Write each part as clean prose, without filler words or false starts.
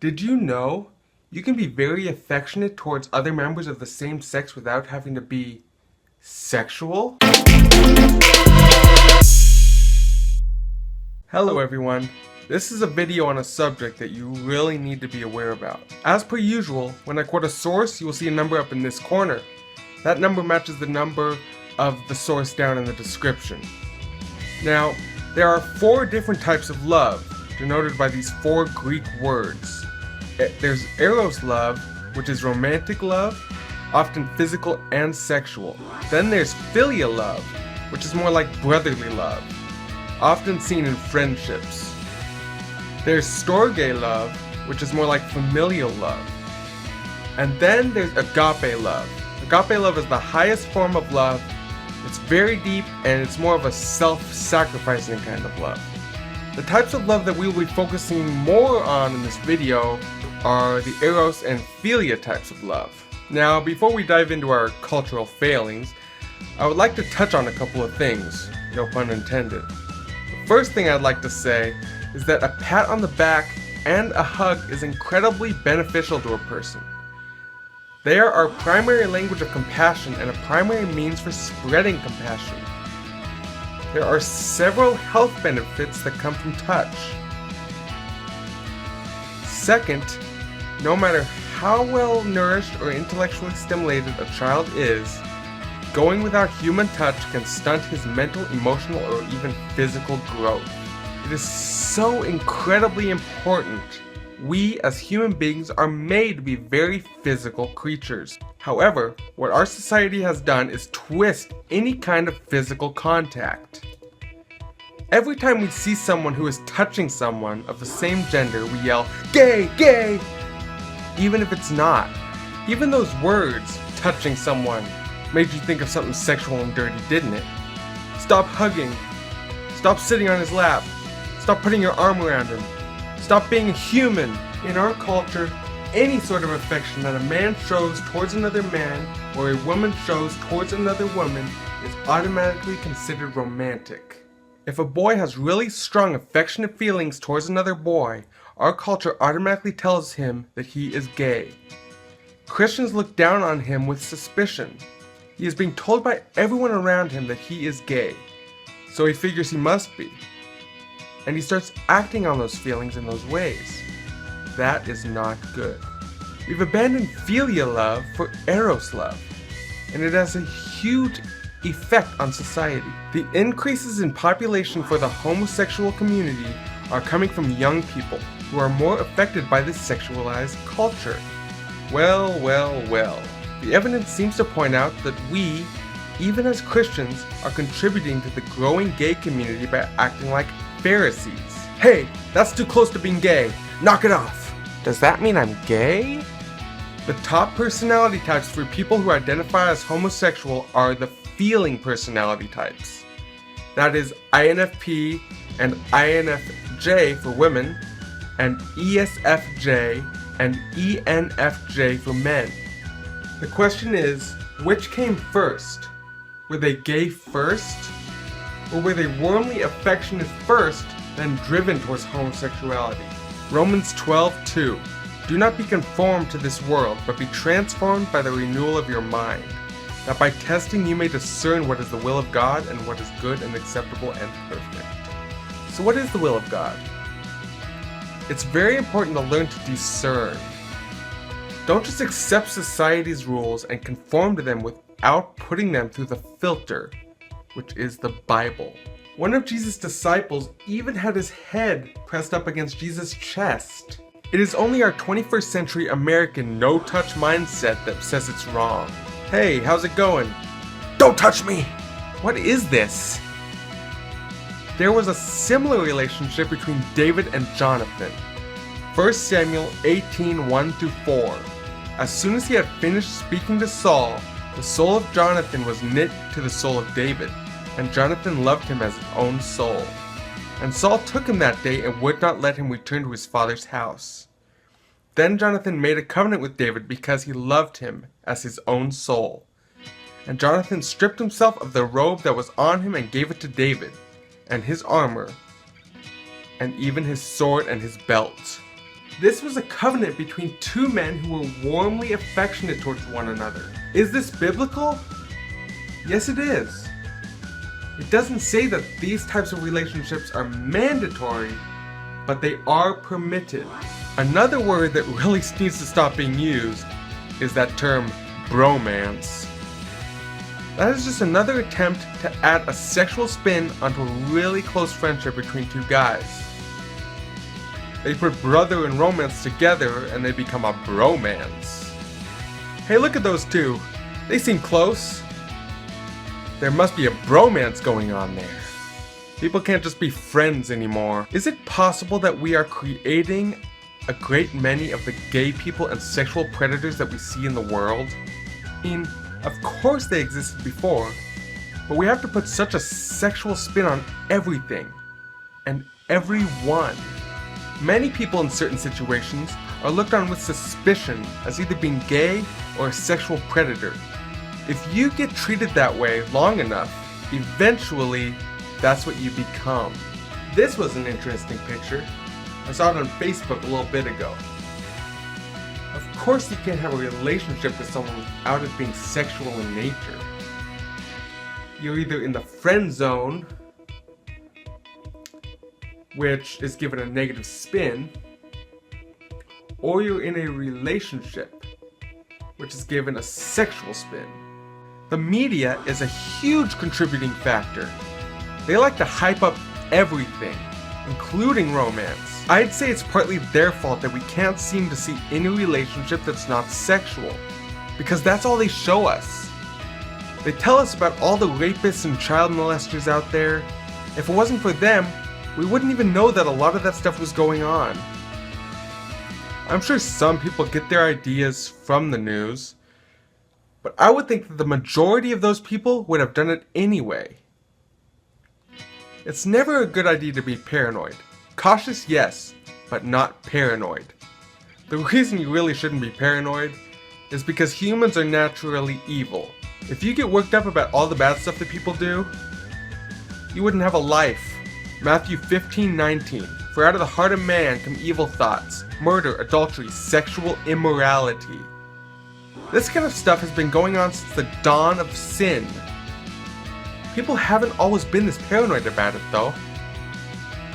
Did you know you can be very affectionate towards other members of the same sex without having to be sexual? Hello everyone. This is a video on a subject that you really need to be aware about. As per usual, when I quote a source, you will see a number up in this corner. That number matches the number of the source down in the description. Now, there are 4 different types of love, denoted by these 4 Greek words. There's eros love, which is romantic love, often physical and sexual. Then there's philia love, which is more like brotherly love, often seen in friendships. There's storge love, which is more like familial love. And then there's agape love. Agape love is the highest form of love. It's very deep and it's more of a self-sacrificing kind of love. The types of love that we will be focusing more on in this video are the eros and philia types of love. Now, before we dive into our cultural failings, I would like to touch on a couple of things, no pun intended. The first thing I'd like to say is that a pat on the back and a hug is incredibly beneficial to a person. They are our primary language of compassion and a primary means for spreading compassion. There are several health benefits that come from touch. Second, no matter how well nourished or intellectually stimulated a child is, going without human touch can stunt his mental, emotional, or even physical growth. It is so incredibly important. We as human beings are made to be very physical creatures. However, what our society has done is twist any kind of physical contact. Every time we see someone who is touching someone of the same gender, we yell, "Gay! Gay!" Even if it's not. Even those words, touching someone, made you think of something sexual and dirty, didn't it? Stop hugging. Stop sitting on his lap. Stop putting your arm around him. Stop being a human. In our culture, any sort of affection that a man shows towards another man or a woman shows towards another woman is automatically considered romantic. If a boy has really strong affectionate feelings towards another boy, our culture automatically tells him that he is gay. Christians look down on him with suspicion. He is being told by everyone around him that he is gay, so he figures he must be. And he starts acting on those feelings in those ways. That is not good. We've abandoned philia love for eros love, and it has a huge effect on society. The increases in population for the homosexual community are coming from young people who are more affected by this sexualized culture. Well. The evidence seems to point out that we, even as Christians, are contributing to the growing gay community by acting like Pharisees. Hey, that's too close to being gay. Knock it off. Does that mean I'm gay? The top personality types for people who identify as homosexual are the feeling personality types. That is INFP and INFJ for women, and ESFJ and ENFJ for men. The question is, which came first? Were they gay first? Or were they warmly affectionate first, then driven towards homosexuality? Romans 12:2. Do not be conformed to this world, but be transformed by the renewal of your mind, that by testing you may discern what is the will of God and what is good and acceptable and perfect. So what is the will of God? It's very important to learn to discern. Don't just accept society's rules and conform to them without putting them through the filter, which is the Bible. One of Jesus' disciples even had his head pressed up against Jesus' chest. It is only our 21st century American no-touch mindset that says it's wrong. Hey, how's it going? Don't touch me! What is this? There was a similar relationship between David and Jonathan. 1 Samuel 18:1-4. As soon as he had finished speaking to Saul, the soul of Jonathan was knit to the soul of David, and Jonathan loved him as his own soul. And Saul took him that day and would not let him return to his father's house. Then Jonathan made a covenant with David because he loved him as his own soul. And Jonathan stripped himself of the robe that was on him and gave it to David, and his armor, and even his sword and his belt. This was a covenant between two men who were warmly affectionate towards one another. Is this biblical? Yes, it is. It doesn't say that these types of relationships are mandatory, but they are permitted. Another word that really needs to stop being used is that term bromance. That is just another attempt to add a sexual spin onto a really close friendship between two guys. They put brother and romance together and they become a bromance. Hey, look at those two. They seem close. There must be a bromance going on there. People can't just be friends anymore. Is it possible that we are creating a great many of the gay people and sexual predators that we see in the world? I mean, of course they existed before, but we have to put such a sexual spin on everything and everyone. Many people in certain situations are looked on with suspicion as either being gay or a sexual predator. If you get treated that way long enough, eventually that's what you become. This was an interesting picture. I saw it on Facebook a little bit ago. Of course you can't have a relationship with someone without it being sexual in nature. You're either in the friend zone, which is given a negative spin, or you're in a relationship, which is given a sexual spin. The media is a huge contributing factor. They like to hype up everything, including romance. I'd say it's partly their fault that we can't seem to see any relationship that's not sexual, because that's all they show us. They tell us about all the rapists and child molesters out there. If it wasn't for them, we wouldn't even know that a lot of that stuff was going on. I'm sure some people get their ideas from the news, but I would think that the majority of those people would have done it anyway. It's never a good idea to be paranoid. Cautious, yes, but not paranoid. The reason you really shouldn't be paranoid is because humans are naturally evil. If you get worked up about all the bad stuff that people do, you wouldn't have a life. Matthew 15:19. For out of the heart of man come evil thoughts, murder, adultery, sexual immorality. This kind of stuff has been going on since the dawn of sin. People haven't always been this paranoid about it though.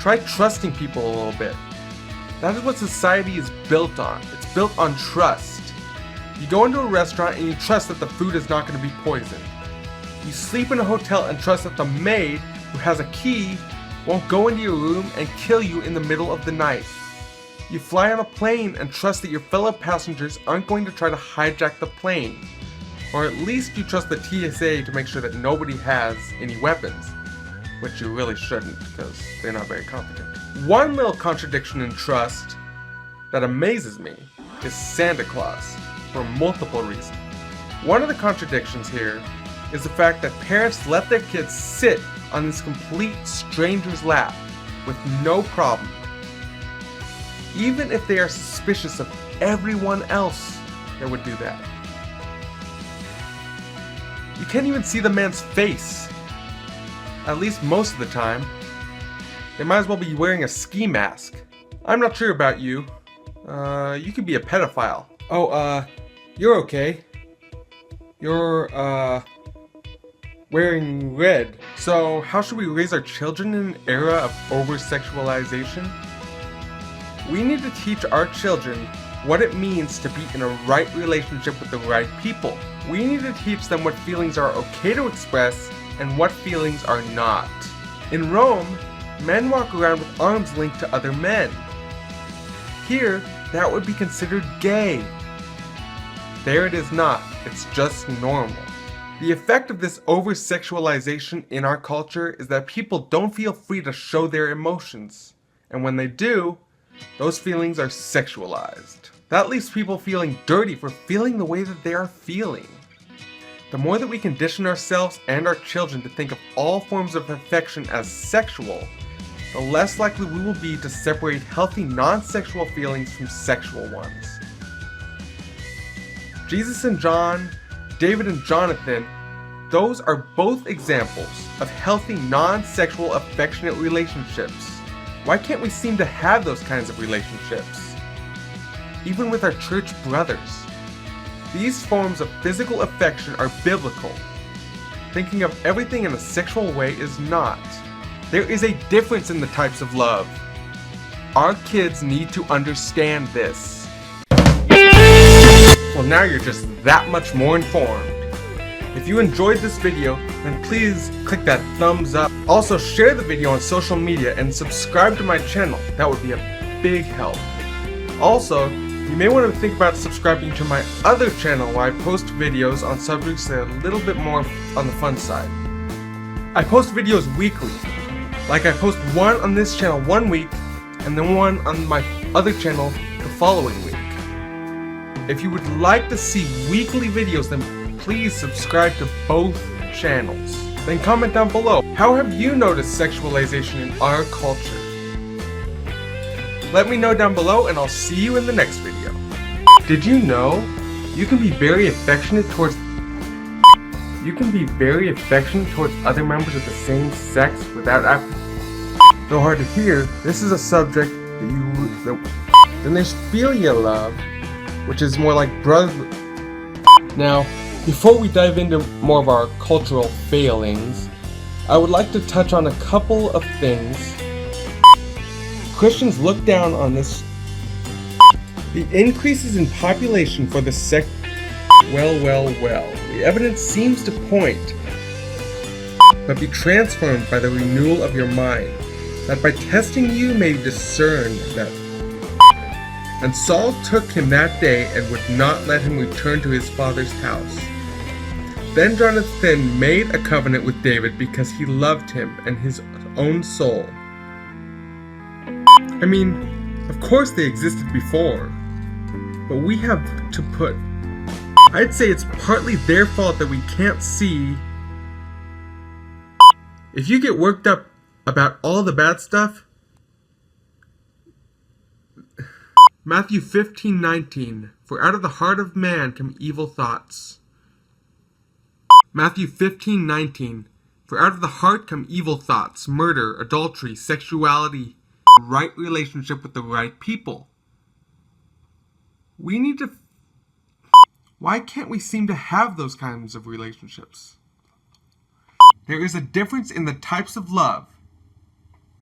Try trusting people a little bit. That is what society is built on. It's built on trust. You go into a restaurant and you trust that the food is not going to be poisoned. You sleep in a hotel and trust that the maid, who has a key, won't go into your room and kill you in the middle of the night. You fly on a plane and trust that your fellow passengers aren't going to try to hijack the plane. Or at least you trust the TSA to make sure that nobody has any weapons. Which you really shouldn't, because they're not very competent. One little contradiction in trust that amazes me is Santa Claus, for multiple reasons. One of the contradictions here is the fact that parents let their kids sit on this complete stranger's lap with no problem, even if they are suspicious of everyone else that would do that. You can't even see the man's face, at least most of the time. They might as well be wearing a ski mask. I'm not sure about you. You could be a pedophile. Oh, you're okay. You're, wearing red. So how should we raise our children in an era of over-sexualization? We need to teach our children what it means to be in a right relationship with the right people. We need to teach them what feelings are okay to express and what feelings are not. In Rome, men walk around with arms linked to other men. Here, that would be considered gay. There it is not. It's just normal. The effect of this over-sexualization in our culture is that people don't feel free to show their emotions. And when they do, those feelings are sexualized. That leaves people feeling dirty for feeling the way that they are feeling. The more that we condition ourselves and our children to think of all forms of affection as sexual, the less likely we will be to separate healthy non-sexual feelings from sexual ones. Jesus and John, David and Jonathan, those are both examples of healthy non-sexual affectionate relationships. Why can't we seem to have those kinds of relationships? even with our church brothers. These forms of physical affection are biblical. Thinking of everything in a sexual way is not. There is a difference in the types of love. Our kids need to understand this. Well, now you're just that much more informed. If you enjoyed this video, then please click that thumbs up. Also, share the video on social media and subscribe to my channel. That would be a big help. Also, you may want to think about subscribing to my other channel where I post videos on subjects that are a little bit more on the fun side. I post videos weekly. Like I post one on this channel one week, and then one on my other channel the following week. If you would like to see weekly videos, then please subscribe to both channels. Then comment down below, how have you noticed sexualization in our culture? Let me know down below, and I'll see you in the next video. Did you know you can be very affectionate towards other members of the same sex without though hard to hear, this is a subject then there's philia love, which is more like brother. Now, before we dive into more of our cultural failings, I would like to touch on a couple of things. Christians look down on this. The increases in population for the sex. Well. The evidence seems to point, but be transformed by the renewal of your mind, that by testing you may discern that. And Saul took him that day and would not let him return to his father's house. Then Jonathan made a covenant with David because he loved him and his own soul. I mean, of course they existed before, but we have to put. I'd say it's partly their fault that we can't see. If you get worked up about all the bad stuff, Matthew 15:19, for out of the heart of man come evil thoughts. Matthew 15:19, for out of the heart come evil thoughts, murder, adultery, sexuality, right relationship with the right people. We need to. Why can't we seem to have those kinds of relationships? There is a difference in the types of love.